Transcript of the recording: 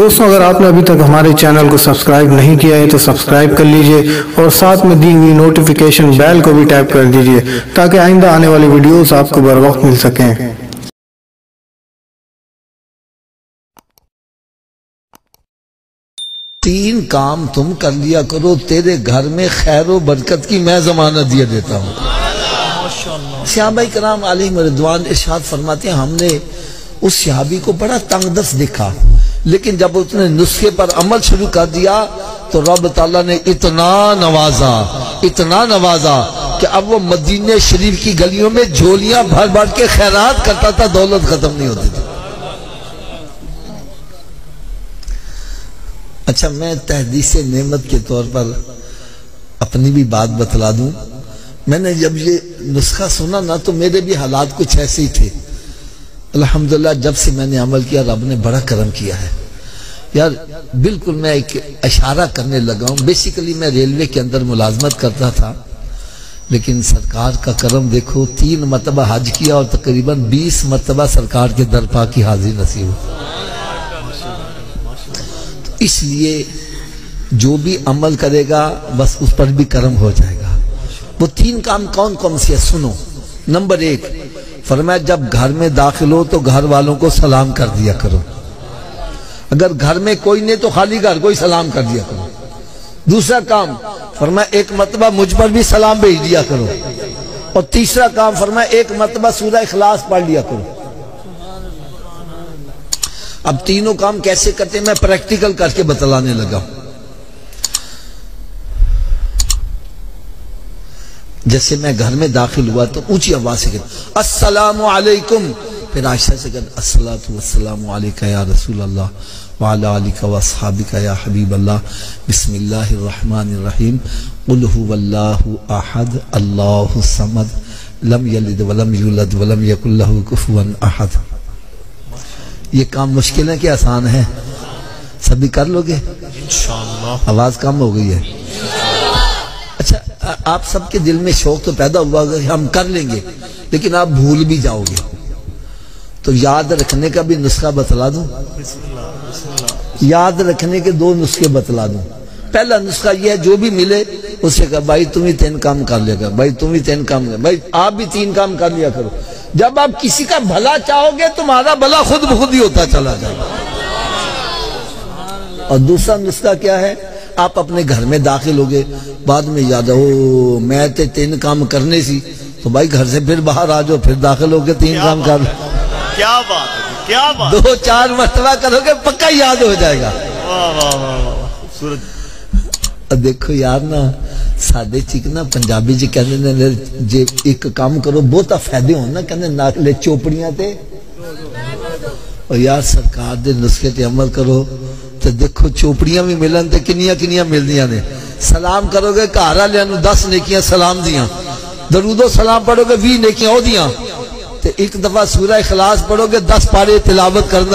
دوستوں اگر آپ نے ابھی تک ہمارے چینل کو سبسکرائب نہیں کیا ہے تو سبسکرائب کر لیجئے اور ساتھ میں دی ہوئی نوٹیفیکیشن بیل کو بھی ٹیپ کر دیجئے تاکہ آئندہ آنے والی ویڈیوز آپ کو بر وقت مل سکیں۔ تین کام تم کر لیا کرو، تیرے گھر میں خیر و برکت کی میں ضمانت دیا دیتا ہوں۔ صحابہ کرام علیہم رضوان ارشاد فرماتے ہیں ہم نے اس صحابی کو بڑا تنگ دست دیکھا، لیکن جب اس نے نسخے پر عمل شروع کر دیا تو رب تعالیٰ نے اتنا نوازا کہ اب وہ مدینہ شریف کی گلیوں میں جھولیاں بھر بھر کے خیرات کرتا تھا، دولت ختم نہیں ہوتی تھی۔ اچھا، میں تحدیث نعمت کے طور پر اپنی بھی بات بتلا دوں۔ میں نے جب یہ نسخہ سنا نا تو میرے بھی حالات کچھ ایسے ہی تھے۔ الحمدللہ جب سے میں نے عمل کیا رب نے بڑا کرم کیا ہے یار۔ بالکل میں ایک اشارہ کرنے لگا ہوں۔ بیسیکلی میں ریلوے کے اندر ملازمت کرتا تھا، لیکن سرکار کا کرم دیکھو، 3 مرتبہ حج کیا اور تقریباً 20 مرتبہ سرکار کے درپا کی حاضری نصیب ہو۔ اس لیے جو بھی عمل کرے گا بس اس پر بھی کرم ہو جائے گا۔ وہ 3 کام کون کون سے سنو۔ نمبر 1 فرمایا جب گھر میں داخل ہو تو گھر والوں کو سلام کر دیا کرو۔ اگر گھر میں کوئی نہیں تو خالی گھر کو ہی سلام کر دیا کرو۔ دوسرا کام فرمایا 1 مرتبہ مجھ پر بھی سلام بھیج دیا کرو۔ اور تیسرا کام فرمایا 1 مرتبہ سورہ اخلاص پڑھ لیا کرو۔ اب تینوں کام کیسے کرتے ہیں میں پریکٹیکل کر کے بتلانے لگا ہوں۔ جیسے میں گھر میں داخل ہوا تو اونچی آواز سے کہتا السلام علیکم، پھر عائشہ سے کہتا الصلاۃ والسلام علیکہ یا رسول اللہ وعلی آلکہ واصحابکہ یا حبیب اللہ، بسم اللہ الرحمن الرحیم، قل هو اللہ احد اللہ الصمد لم یلد ولم یولد ولم یکن لہ کفوا احد۔ یہ کام مشکل ہے کہ آسان ہے؟ سبھی کر لو گے انشاءاللہ؟ آواز کم ہو گئی ہے۔ اچھا، آپ سب کے دل میں شوق تو پیدا ہوا کہ ہم کر لیں گے، لیکن آپ بھول بھی جاؤ گے، تو یاد رکھنے کا بھی نسخہ بتلا دوں۔ یاد رکھنے کے 2 نسخے بتلا دوں۔ پہلا نسخہ یہ ہے جو بھی ملے اس سے کہا بھائی تم ہی 3 کام کر لیا کر، بھائی تم ہی 3 کام کر، بھائی آپ بھی 3 کام کر لیا کرو۔ جب آپ کسی کا بھلا چاہو گے تمہارا بھلا خود بخود ہی ہوتا چلا جائے گا۔ اور دوسرا نسخہ کیا ہے؟ آپ اپنے گھر میں داخل ہوگے، بعد میں یاد ہو میں تے 3 کام کرنے سی، تو بھائی گھر سے پھر باہر آ جاؤ، پھر داخل ہوگے 3 کام کر لو۔ کیا بات ہے، کیا بات، 2-4 مرتبہ کرو گے پکا یاد ہو جائے گا۔ دیکھو یار نا سادے چیک نا پنجابی جی کہنے نے جے ایک کام کرو بہتا فائدے ہون نا، کہنے ناکلے چوپڑیاں تے، اور یار سرکار دے نسخے تے عمل کرو تو دیکھو چوپڑیاں بھی ملن تے کنیاں مل دیاں نے۔ سلام کرو گے کہارا لیانو 10 نیکیاں سلام دیاں، درود و سلام پڑھو گے 20 نیکیاں ہو دیاں، تے ایک دفعہ سورہ اخلاص پڑھو گے 10 پارے تلاوت کرنا۔